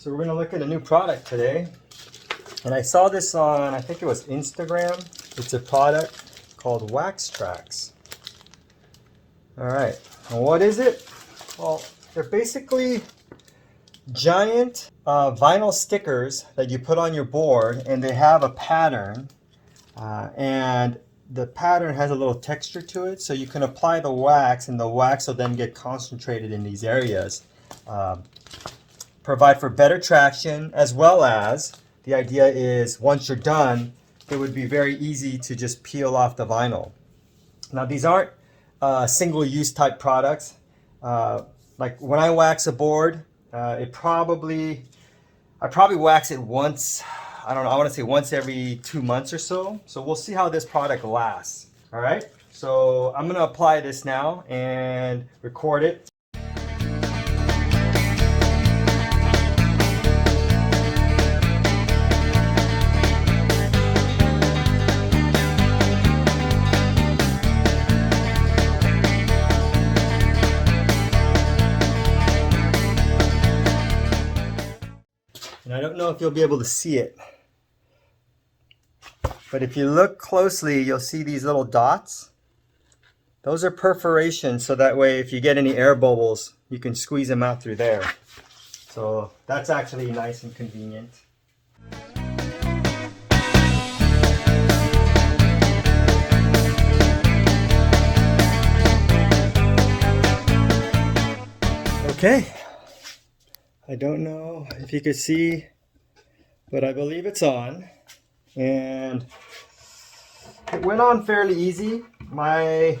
So we're going to look at a new product today. And I saw this on, I think it was Instagram. It's a product called Waxtrak. All right, and what is it? Well, they're basically giant vinyl stickers that you put on your board, and they have a pattern. And the pattern has a little texture to it, so you can apply the wax, and the wax will then get concentrated in these areas. Provide for better traction, as well as the idea is once you're done, it would be very easy to just peel off the vinyl. Now these aren't single-use type products. Like when I wax a board, I probably wax it once, I don't know, I want to say once every 2 months or so. So we'll see how this product lasts. All right, so I'm going to apply this now and record it. And I don't know if you'll be able to see it, but if you look closely, you'll see these little dots. Those are perforations, so that way if you get any air bubbles, you can squeeze them out through there. So that's actually nice and convenient. Okay. I don't know if you could see, but I believe it's on, and it went on fairly easy. My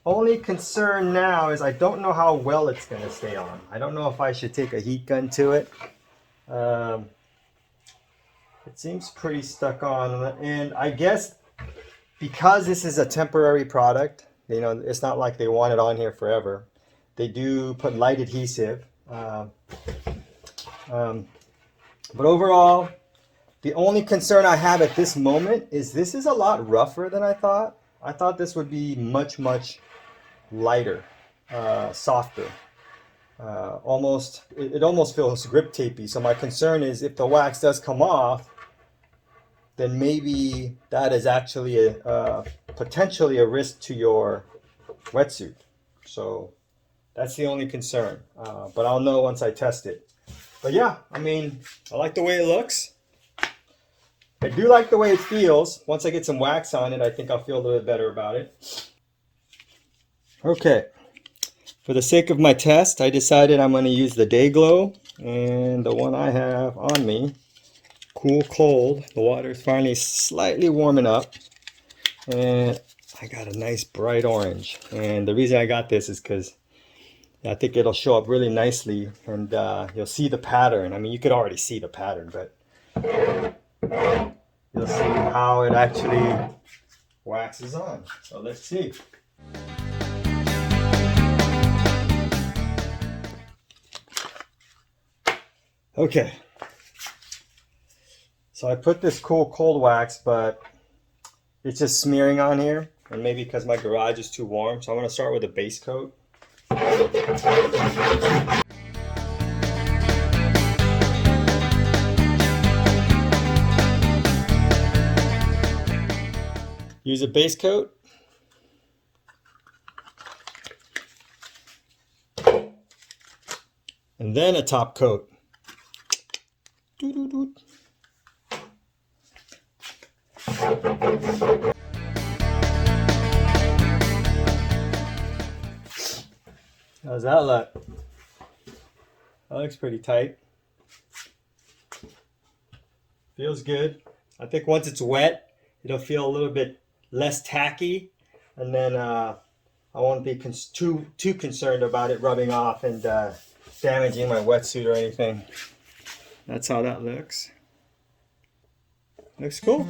only concern now is I don't know how well it's going to stay on. I don't know if I should take a heat gun to it. It seems pretty stuck on, and I guess because this is a temporary product, you know, it's not like they want it on here forever. They do put light adhesive. But overall, the only concern I have at this moment is this is a lot rougher than I thought. I thought this would be much lighter, softer. It almost feels grip tapey. So my concern is if the wax does come off, then maybe that is actually potentially a risk to your wetsuit. So that's the only concern, but I'll know once I test it. But yeah, I mean, I like the way it looks. I do like the way it feels. Once I get some wax on it, I think I'll feel a little bit better about it. Okay, for the sake of my test, I decided I'm going to use the Day Glow, and the one I have on me, Cool Cold. The water is finally slightly warming up, and I got a nice bright orange. And the reason I got this is because I think it'll show up really nicely, and you'll see the pattern. I mean, you could already see the pattern, but you'll see how it actually waxes on. So let's see. Okay. So I put this Cool Cold wax, but it's just smearing on here, and maybe because my garage is too warm. So I'm going to start with a base coat. Use a base coat. And then a top coat. How's that look? That looks pretty tight. Feels good. I think once it's wet, it'll feel a little bit less tacky, and then I won't be too concerned about it rubbing off and damaging my wetsuit or anything. That's how that looks. Looks cool.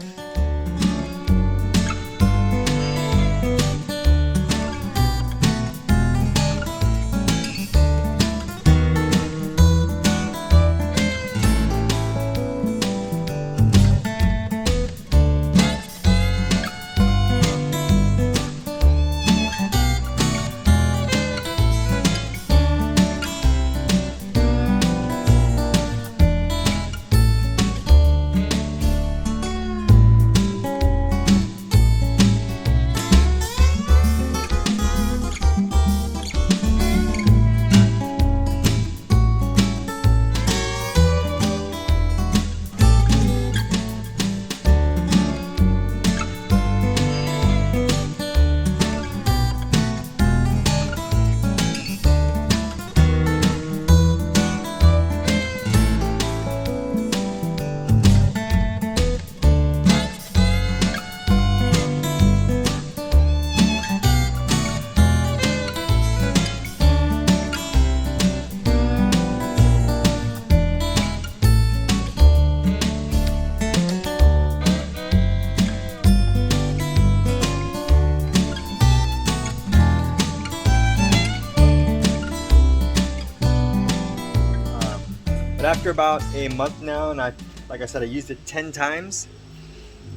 after about a month now, and like I said, I used it 10 times,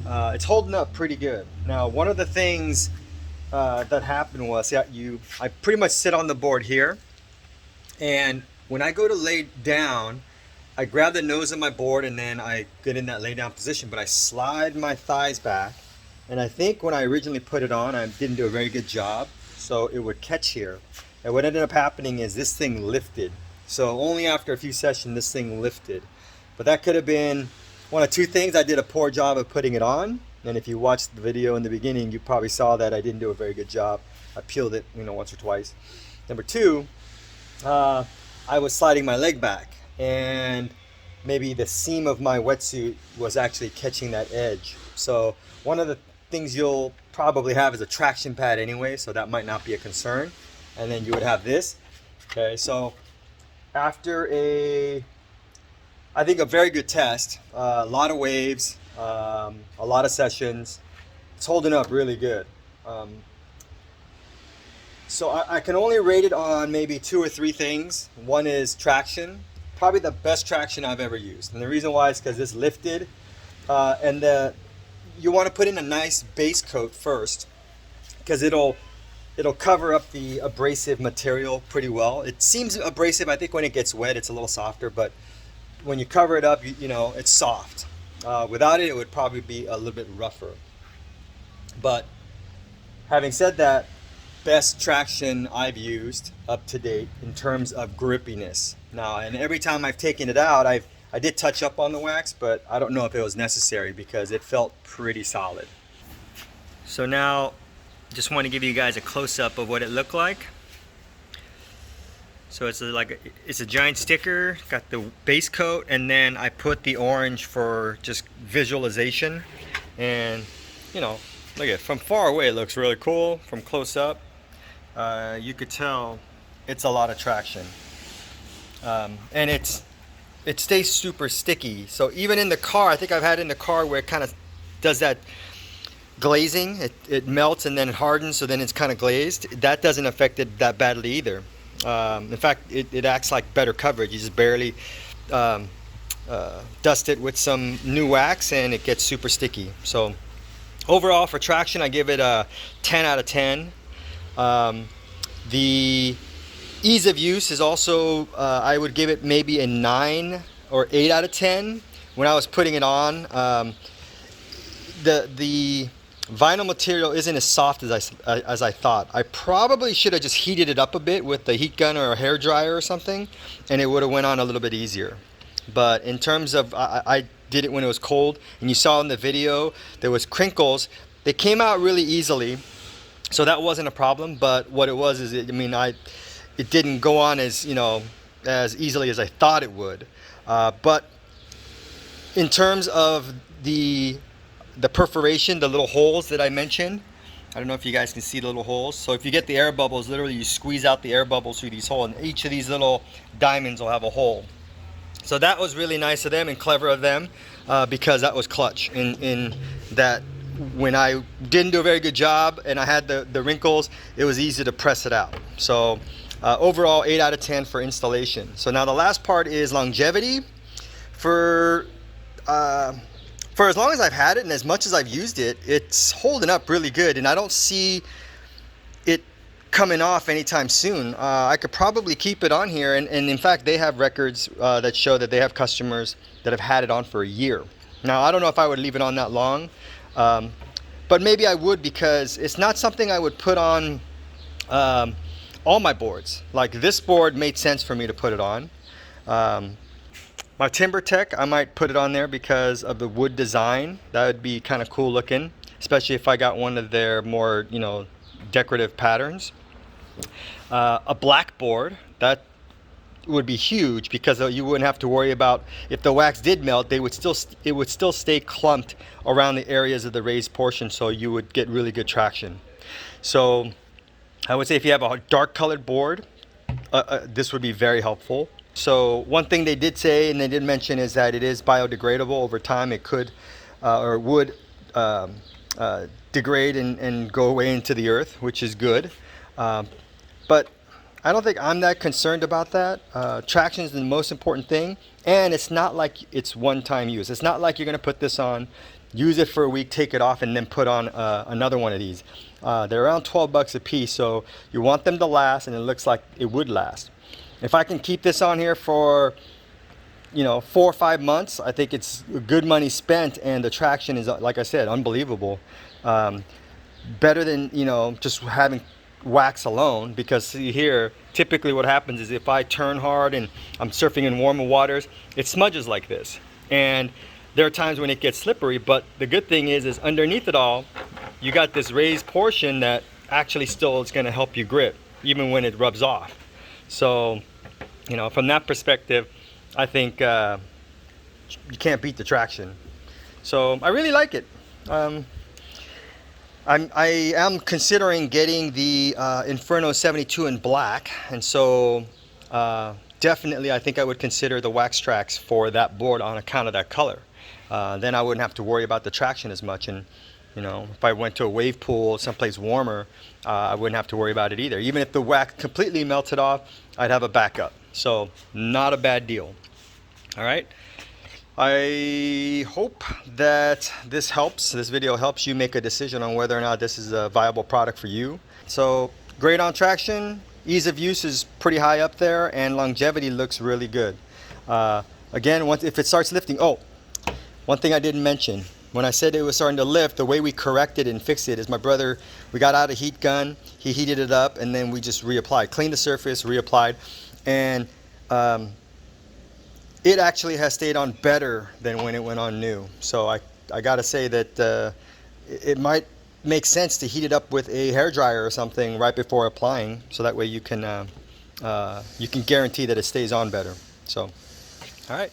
it's holding up pretty good. Now, one of the things that happened was I pretty much sit on the board here, and when I go to lay down, I grab the nose of my board and then I get in that lay down position, but I slide my thighs back, and I think when I originally put it on, I didn't do a very good job, so it would catch here. And what ended up happening is this thing lifted. So only after a few sessions this thing lifted. But that could have been one of two things. I did a poor job of putting it on, and if you watched the video in the beginning, you probably saw that I didn't do a very good job. I peeled it, once or twice. Number two, I was sliding my leg back, and maybe the seam of my wetsuit was actually catching that edge. So one of the things you'll probably have is a traction pad anyway, so that might not be a concern. And then you would have this. Okay, so after I think a very good test, a lot of waves, a lot of sessions, it's holding up really good. So I can only rate it on maybe 2 or 3 things. One is traction, probably the best traction I've ever used. And the reason why is because it's lifted, and you want to put in a nice base coat first, because it'll cover up the abrasive material pretty well. It seems abrasive. I think when it gets wet, it's a little softer, but when you cover it up, it's soft. Without it, it would probably be a little bit rougher. But having said that, best traction I've used up to date in terms of grippiness. Now, and every time I've taken it out, I did touch up on the wax, but I don't know if it was necessary because it felt pretty solid. So now, just want to give you guys a close-up of what it looked like. So it's a giant sticker, got the base coat, and then I put the orange for just visualization. And look at it, from far away it looks really cool. From close up, you could tell it's a lot of traction, and it stays super sticky. So even in the car, I think I've had it in the car where it kind of does that glazing. It melts and then it hardens, so then it's kind of glazed. That doesn't affect it that badly either. In fact, it acts like better coverage. You just barely dust it with some new wax and it gets super sticky. So overall for traction, I give it a 10 out of 10. The ease of use is also, I would give it maybe a 9 or 8 out of 10. When I was putting it on, the vinyl material isn't as soft as I thought. I probably should have just heated it up a bit with the heat gun or a hair dryer or something, and it would have went on a little bit easier. But in terms of, I did it when it was cold, and you saw in the video there was crinkles. They came out really easily, so that wasn't a problem. But what it was is, it didn't go on as as easily as I thought it would. But in terms of the perforation, the little holes that I mentioned, I don't know if you guys can see the little holes. So if you get the air bubbles, literally you squeeze out the air bubbles through these holes, and each of these little diamonds will have a hole. So that was really nice of them and clever of them, because that was clutch in that when I didn't do a very good job and I had the wrinkles, it was easy to press it out. So overall 8 out of 10 for installation. So now the last part is longevity. For as long as I've had it and as much as I've used it, it's holding up really good, and I don't see it coming off anytime soon. I could probably keep it on here, and in fact they have records that show that they have customers that have had it on for a year. Now I don't know if I would leave it on that long, but maybe I would, because it's not something I would put on all my boards. Like this board made sense for me to put it on. My Timber Tech, I might put it on there because of the wood design. That would be kind of cool looking, especially if I got one of their more, decorative patterns. A black board, that would be huge, because you wouldn't have to worry about, if the wax did melt, it would still stay clumped around the areas of the raised portion, so you would get really good traction. So I would say if you have a dark colored board, this would be very helpful. So one thing they did say, and they did mention, is that it is biodegradable. Over time it could or would degrade and go away into the earth, which is good. But I don't think I'm that concerned about that. Traction is the most important thing, and it's not like it's one-time use. It's not like you're going to put this on, use it for a week, take it off, and then put on another one of these. They're around 12 bucks a piece, so you want them to last, and it looks like it would last. If I can keep this on here for, you know, 4 or 5 months, I think it's good money spent, and the traction is, like I said, unbelievable. Better than, you know, just having wax alone, because see here, typically what happens is if I turn hard and I'm surfing in warmer waters, it smudges like this. And there are times when it gets slippery, but the good thing is underneath it all, you got this raised portion that actually still is going to help you grip, even when it rubs off. So, you know, from that perspective, I think you can't beat the traction. So I really like it. I am considering getting the Inferno 72 in black, and so definitely I think I would consider the Waxtraks for that board on account of that color. Then I wouldn't have to worry about the traction as much, and you know, if I went to a wave pool someplace warmer, I wouldn't have to worry about it either. Even if the wax completely melted off, I'd have a backup. So not a bad deal. All right. I hope that this video helps you make a decision on whether or not this is a viable product for you. So great on traction, ease of use is pretty high up there, and longevity looks really good. Again, if it starts lifting, oh, one thing I didn't mention, when I said it was starting to lift, the way we corrected and fixed it is my brother, we got out a heat gun, he heated it up, and then we just reapplied, cleaned the surface, reapplied, and it actually has stayed on better than when it went on new. So I gotta say that it might make sense to heat it up with a hairdryer or something right before applying, so that way you can guarantee that it stays on better. So, all right.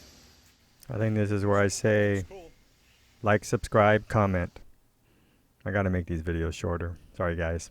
I think this is where I say, like, subscribe, comment. I gotta make these videos shorter. Sorry, guys.